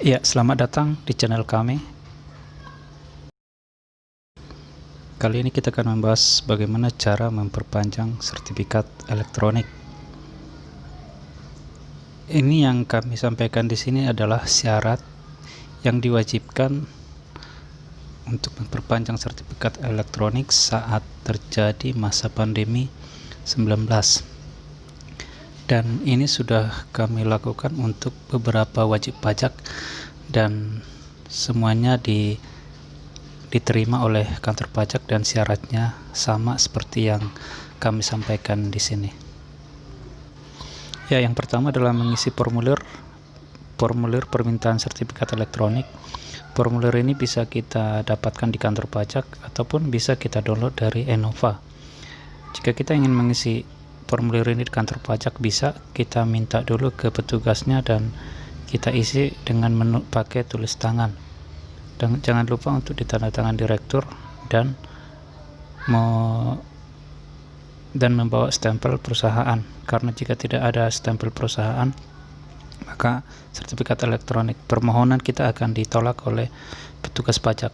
Ya, selamat datang di channel kami. Kali ini kita akan membahas bagaimana cara memperpanjang sertifikat elektronik. Ini yang kami sampaikan di sini adalah syarat yang diwajibkan untuk memperpanjang sertifikat elektronik saat terjadi masa pandemi 19. Dan ini sudah kami lakukan untuk beberapa wajib pajak dan semuanya diterima oleh kantor pajak dan syaratnya sama seperti yang kami sampaikan di sini. Ya, yang pertama adalah mengisi formulir permintaan sertifikat elektronik. Formulir ini bisa kita dapatkan di kantor pajak ataupun bisa kita download dari Enova. Jika kita ingin mengisi formulir ini di kantor pajak, bisa kita minta dulu ke petugasnya dan kita isi dengan menu pakai tulis tangan. Dan jangan lupa untuk ditandatangan direktur dan membawa stempel perusahaan, karena jika tidak ada stempel perusahaan maka sertifikat elektronik permohonan kita akan ditolak oleh petugas pajak,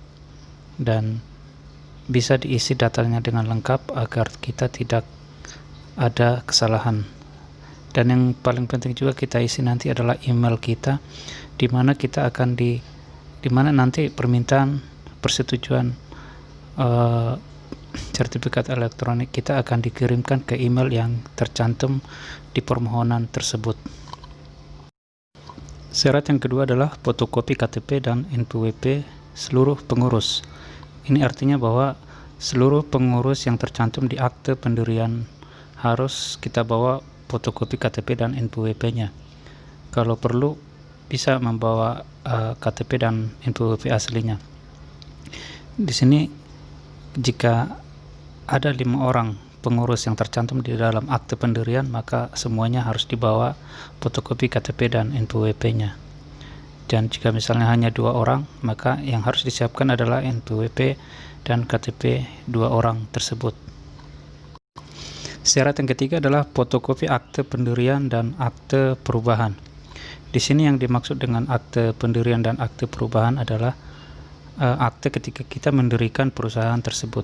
dan bisa diisi datanya dengan lengkap agar kita tidak ada kesalahan. Dan yang paling penting juga kita isi nanti adalah email kita, di mana kita akan di mana nanti permintaan persetujuan sertifikat elektronik kita akan dikirimkan ke email yang tercantum di permohonan tersebut. Syarat yang kedua adalah fotokopi KTP dan NPWP seluruh pengurus. Ini artinya bahwa seluruh pengurus yang tercantum di akte pendirian harus kita bawa fotokopi KTP dan NPWP-nya. Kalau perlu bisa membawa KTP dan NPWP aslinya. Di sini jika ada 5 orang pengurus yang tercantum di dalam akte pendirian, maka semuanya harus dibawa fotokopi KTP dan NPWP-nya. Dan jika misalnya hanya 2 orang, maka yang harus disiapkan adalah NPWP dan KTP 2 orang tersebut. Syarat yang ketiga adalah fotokopi akte pendirian dan akte perubahan. Di sini yang dimaksud dengan akte pendirian dan akte perubahan adalah akte ketika kita mendirikan perusahaan tersebut.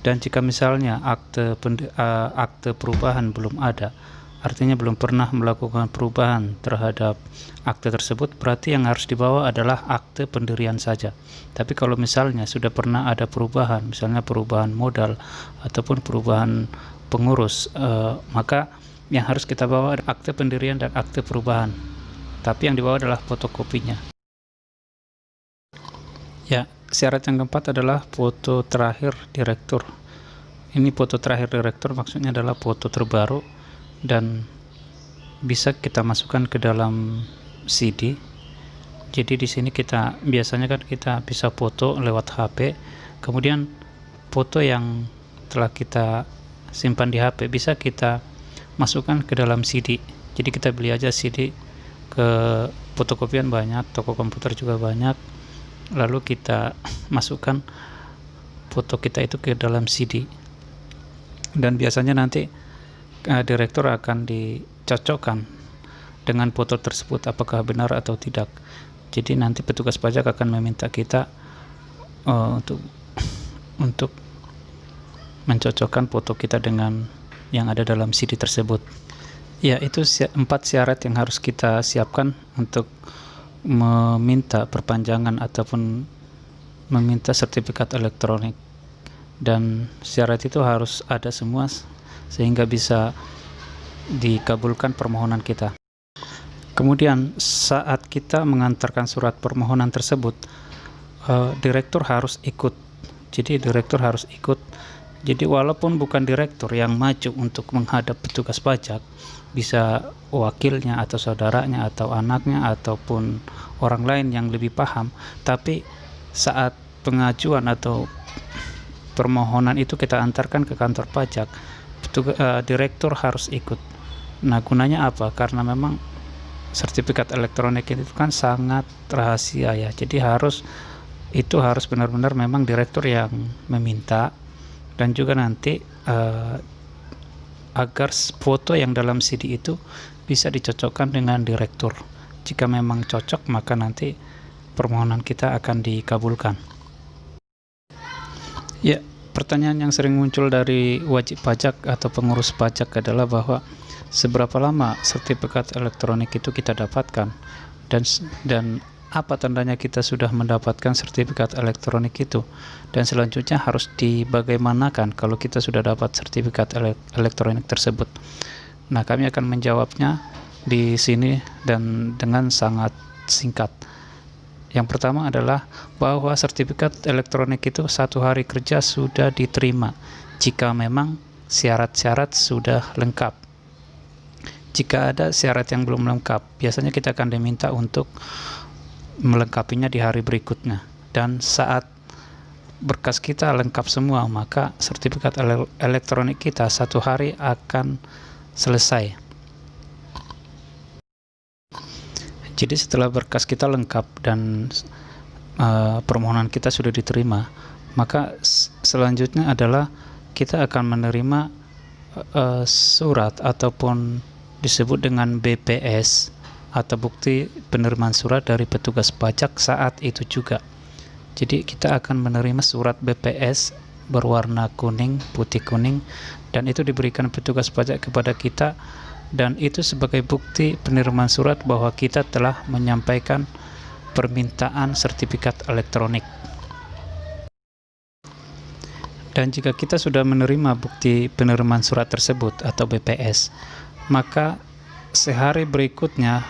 Dan jika misalnya akte perubahan belum ada, artinya belum pernah melakukan perubahan terhadap akte tersebut, berarti yang harus dibawa adalah akte pendirian saja. Tapi kalau misalnya sudah pernah ada perubahan, misalnya perubahan modal ataupun perubahan pengurus, maka yang harus kita bawa adalah akte pendirian dan akte perubahan, tapi yang dibawa adalah fotokopinya. Ya, syarat yang keempat adalah foto terakhir direktur. Ini foto terakhir direktur maksudnya adalah foto terbaru dan bisa kita masukkan ke dalam CD. Jadi di sini kita biasanya kan kita bisa foto lewat HP, kemudian foto yang telah kita simpan di HP bisa kita masukkan ke dalam CD. Jadi kita beli aja CD, ke fotokopian banyak, toko komputer juga banyak, lalu kita masukkan foto kita itu ke dalam CD, dan biasanya nanti direktur akan dicocokkan dengan foto tersebut apakah benar atau tidak. Jadi nanti petugas pajak akan meminta kita untuk mencocokkan foto kita dengan yang ada dalam CD tersebut. Ya, itu 4 syarat yang harus kita siapkan untuk meminta perpanjangan ataupun meminta sertifikat elektronik, dan syarat itu harus ada semua sehingga bisa dikabulkan permohonan kita. Kemudian saat kita mengantarkan surat permohonan tersebut, direktur harus ikut. Jadi direktur harus ikut. Jadi walaupun bukan direktur yang maju untuk menghadap petugas pajak, bisa wakilnya atau saudaranya atau anaknya ataupun orang lain yang lebih paham, tapi saat pengajuan atau permohonan itu kita antarkan ke kantor pajak, direktur harus ikut. Nah, gunanya apa? Karena memang sertifikat elektronik itu kan sangat rahasia ya, jadi harus benar-benar memang direktur yang meminta. Dan juga nanti agar foto yang dalam CD itu bisa dicocokkan dengan direktur. Jika memang cocok, maka nanti permohonan kita akan dikabulkan. Ya, pertanyaan yang sering muncul dari wajib pajak atau pengurus pajak adalah bahwa seberapa lama sertifikat elektronik itu kita dapatkan, dan apa tandanya kita sudah mendapatkan sertifikat elektronik itu, dan selanjutnya harus dibagaimanakan kalau kita sudah dapat sertifikat elektronik tersebut. Nah, kami akan menjawabnya di sini dan dengan sangat singkat. Yang pertama adalah bahwa sertifikat elektronik itu 1 hari kerja sudah diterima jika memang syarat-syarat sudah lengkap. Jika ada syarat yang belum lengkap, biasanya kita akan diminta untuk melengkapinya di hari berikutnya. Dan saat berkas kita lengkap semua, maka sertifikat elektronik kita 1 hari akan selesai. Jadi setelah berkas kita lengkap dan permohonan kita sudah diterima, maka selanjutnya adalah kita akan menerima surat ataupun disebut dengan BPS atau bukti penerimaan surat dari petugas pajak saat itu juga. Jadi kita akan menerima surat BPS berwarna kuning, putih kuning, dan itu diberikan petugas pajak kepada kita, dan itu sebagai bukti penerimaan surat bahwa kita telah menyampaikan permintaan sertifikat elektronik. Dan jika kita sudah menerima bukti penerimaan surat tersebut atau BPS, maka sehari berikutnya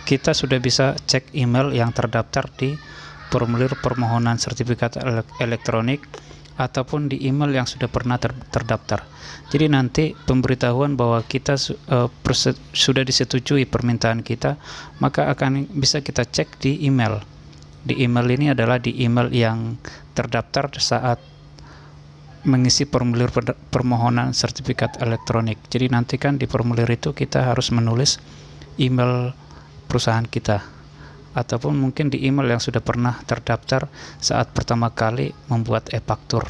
kita sudah bisa cek email yang terdaftar di formulir permohonan sertifikat elektronik ataupun di email yang sudah pernah terdaftar. Jadi nanti pemberitahuan bahwa kita sudah disetujui permintaan kita, maka akan bisa kita cek di email. Di email ini adalah di email yang terdaftar saat mengisi formulir permohonan sertifikat elektronik. Jadi nanti kan di formulir itu kita harus menulis email perusahaan kita, ataupun mungkin di email yang sudah pernah terdaftar saat pertama kali membuat e-faktur.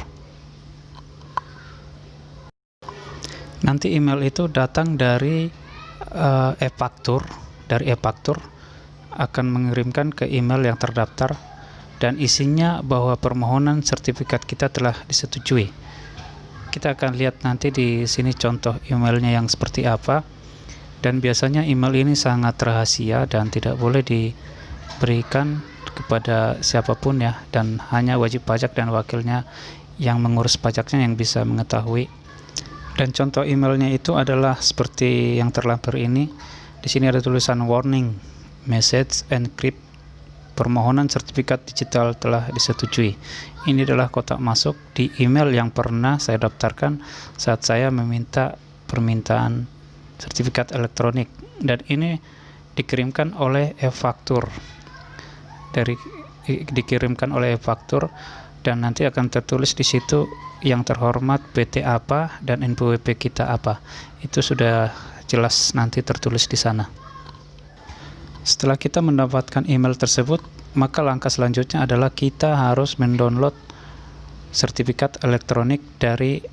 Nanti email itu datang dari e-faktur, akan mengirimkan ke email yang terdaftar, dan isinya bahwa permohonan sertifikat kita telah disetujui. Kita akan lihat nanti di sini contoh emailnya yang seperti apa, dan biasanya email ini sangat rahasia dan tidak boleh diberikan kepada siapapun ya, dan hanya wajib pajak dan wakilnya yang mengurus pajaknya yang bisa mengetahui. Dan contoh emailnya itu adalah seperti yang terlampir ini. Di sini ada tulisan warning, message encrypt, permohonan sertifikat digital telah disetujui. Ini adalah kotak masuk di email yang pernah saya daftarkan saat saya meminta permintaan sertifikat elektronik, dan ini dikirimkan oleh e-faktur. Dikirimkan oleh e-faktur, dan nanti akan tertulis di situ yang terhormat PT apa dan NPWP kita apa. Itu sudah jelas nanti tertulis di sana. Setelah kita mendapatkan email tersebut, maka langkah selanjutnya adalah kita harus mendownload sertifikat elektronik dari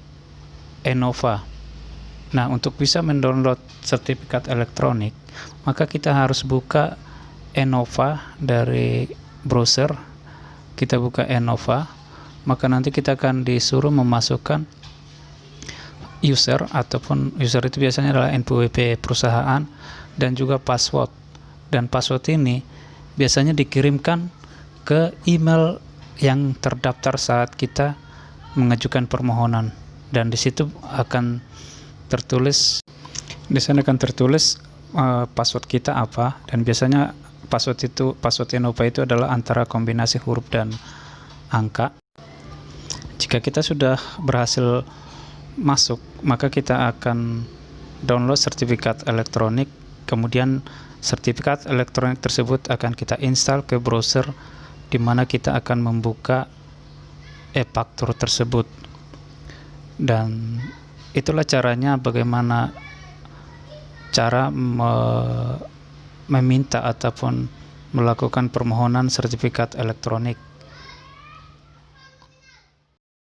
Enova. Nah, untuk bisa mendownload sertifikat elektronik, maka kita harus buka Enova dari browser. Kita buka Enova, maka nanti kita akan disuruh memasukkan user, ataupun user itu biasanya adalah NPWP perusahaan, dan juga password. Dan password ini biasanya dikirimkan ke email yang terdaftar saat kita mengajukan permohonan, dan di situ akan tertulis, di sana akan tertulis password kita apa, dan biasanya password Enova itu adalah antara kombinasi huruf dan angka. Jika kita sudah berhasil masuk, maka kita akan download sertifikat elektronik, kemudian sertifikat elektronik tersebut akan kita install ke browser, di mana kita akan membuka e-faktur tersebut. Dan itulah caranya, bagaimana cara meminta ataupun melakukan permohonan sertifikat elektronik.